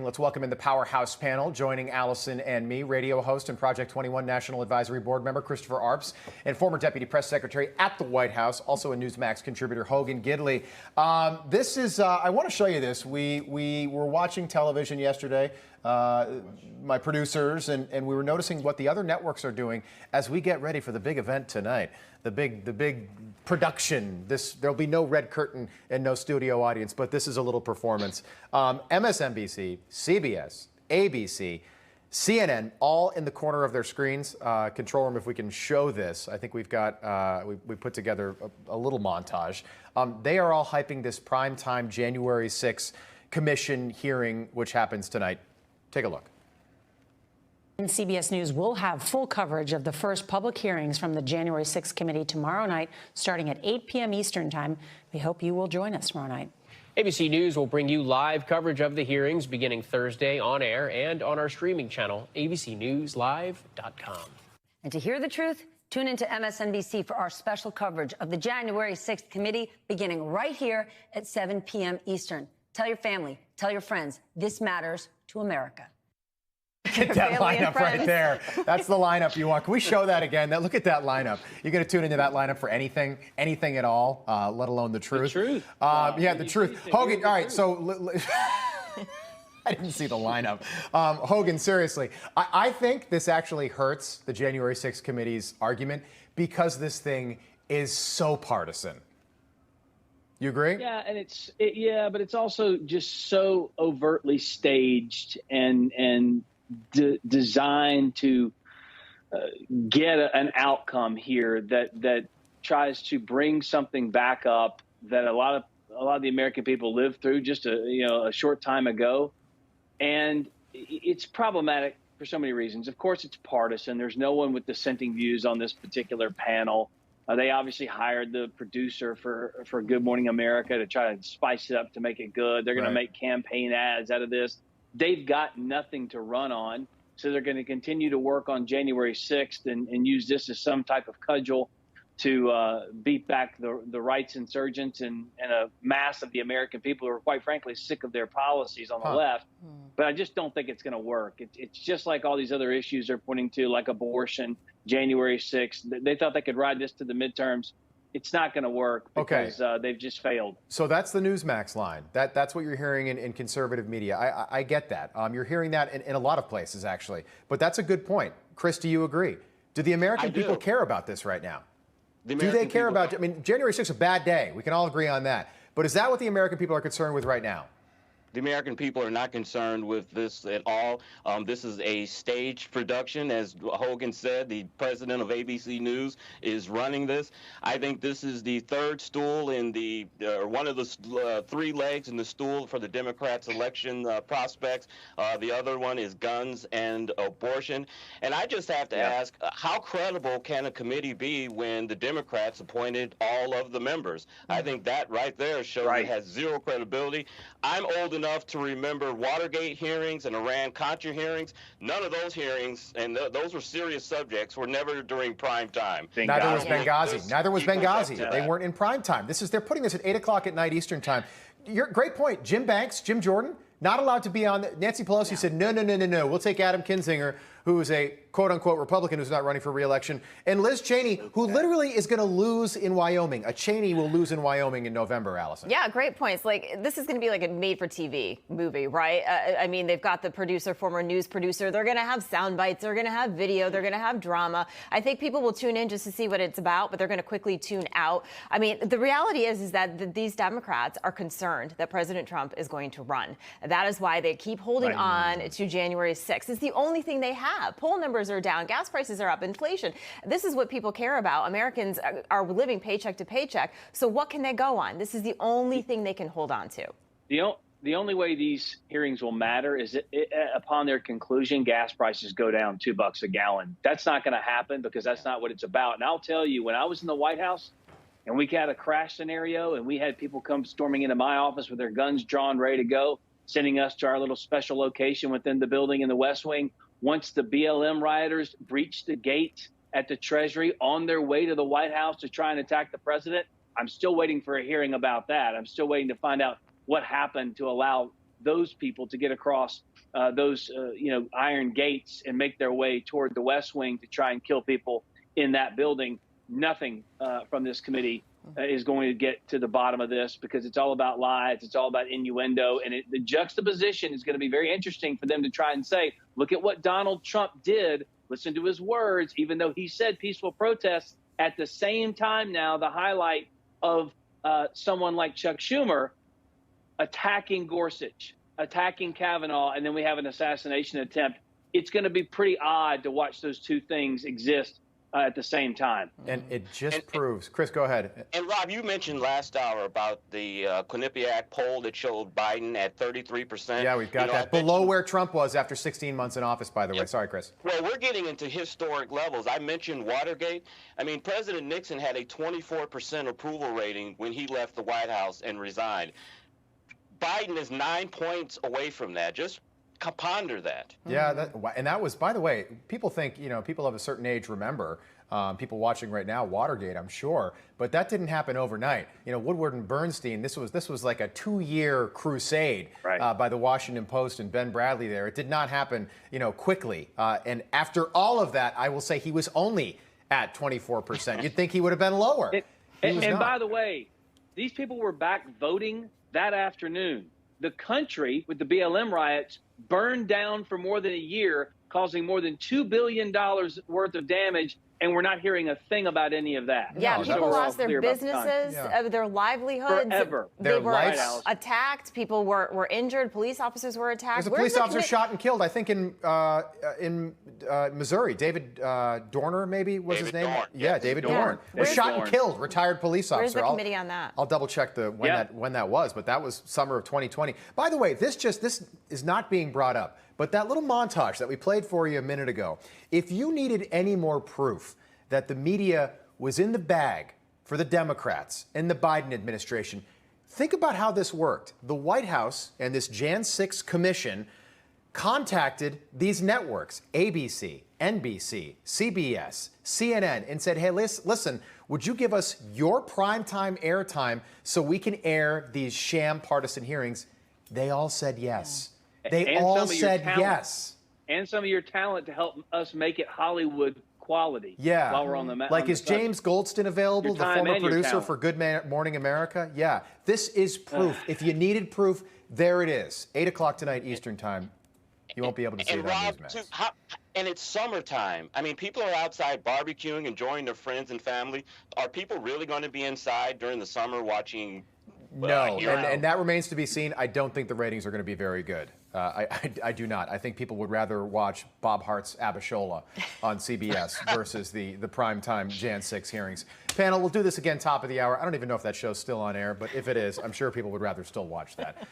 Let's welcome in the Powerhouse panel. Joining Allison and me, radio host and Project 21 National Advisory Board member Christopher Arps, and former Deputy Press Secretary at the White House, also a Newsmax contributor, Hogan Gidley. This is, I want to show you this. We were watching television yesterday, my producers, and we were noticing what the other networks are doing as we get ready for the big event tonight. The big production. There'll be no red curtain and no studio audience, but this is a little performance. MSNBC, CBS, ABC, CNN, all in the corner of their screens. Control room, if we can show this. I think we've got, we put together a little montage. They are all hyping this primetime January 6th commission hearing, which happens tonight. Take a look. CBS News will have full coverage of the first public hearings from the January 6th committee tomorrow night, starting at 8 p.m. Eastern time. We hope you will join us tomorrow night. ABC News will bring you live coverage of the hearings beginning Thursday on air and on our streaming channel, abcnewslive.com. And to hear the truth, tune into MSNBC for our special coverage of the January 6th committee beginning right here at 7 p.m. Eastern. Tell your family, tell your friends, this matters to America. Look at that lineup right there. That's the lineup you want. Can we show that again? Look at that lineup. You're going to tune into that lineup for anything at all, let alone the truth. The truth. Yeah, the truth. Hogan, all right, so I didn't see the lineup. Hogan, seriously, I think this actually hurts the January 6th committee's argument because this thing is so partisan. You agree? Yeah, and but it's also just so overtly staged and designed to get an outcome here that tries to bring something back up that a lot of the American people lived through just a short time ago, and it's problematic for so many reasons. Of course, it's partisan. There's no one with dissenting views on this particular panel. They obviously hired the producer for Good Morning America to try to spice it up to make it good. They're going to make campaign ads out of this. They've got nothing to run on, so they're going to continue to work on January 6th and use this as some type of cudgel to beat back the rights insurgents and a mass of the American people who are, quite frankly, sick of their policies on the left. But I just don't think it's going to work. It's just like all these other issues they're pointing to, like abortion, January 6th. They thought they could ride this to the midterms. It's not going to work because they've just failed. So that's the Newsmax line. That's what you're hearing in conservative media. I get that. You're hearing that in a lot of places, actually. But that's a good point. Chris, do you agree? Do the American people care about this right now? Do they care about, I mean, January 6th is a bad day. We can all agree on that. But is that what the American people are concerned with right now? The American people are not concerned with this at all. This is a staged production. As Hogan said, the president of ABC News is running this. I think this is the third stool in the, one of the three legs in the stool for the Democrats' election prospects. The other one is guns and abortion. And I just have to ask, how credible can a committee be when the Democrats appointed all of the members? I think that right there shows it has zero credibility. I'm old enough to remember Watergate hearings and Iran-Contra hearings. None of those hearings, and those were serious subjects, were never during prime time. Neither was Benghazi. Neither was Benghazi. They weren't in prime time. They're putting this at 8 o'clock at night Eastern time. Great point. Jim Jordan, not allowed to be on. Nancy Pelosi said, no. We'll take Adam Kinzinger, who is a quote-unquote Republican who's not running for re-election, and Liz Cheney, who literally is going to lose in Wyoming. A Cheney will lose in Wyoming in November, Allison. Yeah, great points. Like, this is going to be like a made-for-TV movie, right? I mean, they've got the producer, former news producer. They're going to have sound bites. They're going to have video. They're going to have drama. I think people will tune in just to see what it's about, but they're going to quickly tune out. I mean, the reality is that these Democrats are concerned that President Trump is going to run. That is why they keep holding on to January 6th. It's the only thing they have. Poll numbers are down. Gas prices are up. Inflation. This is what people care about. Americans are living paycheck to paycheck. So what can they go on? This is the only thing they can hold on to. The only way these hearings will matter is upon their conclusion, gas prices go down $2 a gallon. That's not going to happen because that's not what it's about. And I'll tell you, when I was in the White House and we had a crash scenario and we had people come storming into my office with their guns drawn, ready to go, sending us to our little special location within the building in the West Wing. Once the BLM rioters breached the gate at the Treasury on their way to the White House to try and attack the president, I'm still waiting for a hearing about that. I'm still waiting to find out what happened to allow those people to get across those iron gates and make their way toward the West Wing to try and kill people in that building. Nothing from this committee is going to get to the bottom of this, because it's all about lies. It's all about innuendo. And the juxtaposition is going to be very interesting for them to try and say, look at what Donald Trump did. Listen to his words, even though he said peaceful protests. At the same time now, the highlight of someone like Chuck Schumer attacking Gorsuch, attacking Kavanaugh, and then we have an assassination attempt. It's going to be pretty odd to watch those two things exist at the same time. And it just proves. Chris, go ahead. And Rob, you mentioned last hour about the Quinnipiac poll that showed Biden at 33%. Yeah, we've got that. Below where Trump was after 16 months in office, by the way. Sorry, Chris. Well, we're getting into historic levels. I mentioned Watergate. I mean, President Nixon had a 24% approval rating when he left the White House and resigned. Biden is 9 points away from that. Just ponder that. Yeah, and that was, by the way, people think, people of a certain age remember, people watching right now, Watergate, I'm sure, but that didn't happen overnight. Woodward and Bernstein, this was like a 2-year crusade by the Washington Post and Ben Bradley there. It did not happen, quickly. And after all of that, I will say he was only at 24%. You'd think he would have been lower. And by the way, these people were back voting that afternoon. The country, with the BLM riots, burned down for more than a year, causing more than $2 billion worth of damage, and we're not hearing a thing about any of that. Yeah, No, people lost their businesses, their livelihoods. Forever. They were lives. attacked. People were injured. Police officers were attacked. There's a police officer shot and killed, I think, in Missouri. David Dorner, maybe, was his name? Dorn. Yeah, Yes. David Dorn. Dorn. Was David shot Dorn. and killed, retired police officer. Where's the committee on that? I'll double check when that was, but that was summer of 2020. By the way, this is not being brought up, but that little montage that we played for you a minute ago, if you needed any more proof that the media was in the bag for the Democrats and the Biden administration, think about how this worked. The White House and this Jan 6 commission contacted these networks, ABC, NBC, CBS, CNN, and said, hey, listen, would you give us your primetime airtime so we can air these sham partisan hearings? They all said yes. They all said yes. And some of your talent to help us make it Hollywood quality. Yeah. While we're on the like, is James Goldston available, the former producer for Good Morning America? Yeah. This is proof. If you needed proof, there it is. 8 o'clock tonight Eastern time. You won't be able to see it on Newsmax. And it's summertime. I mean, people are outside barbecuing, enjoying their friends and family. Are people really going to be inside during the summer watching? No, and that remains to be seen. I don't think the ratings are going to be very good. I do not. I think people would rather watch Bob Hart's Abishola on CBS versus the primetime Jan 6 hearings. Panel, we'll do this again top of the hour. I don't even know if that show's still on air, but if it is, I'm sure people would rather still watch that.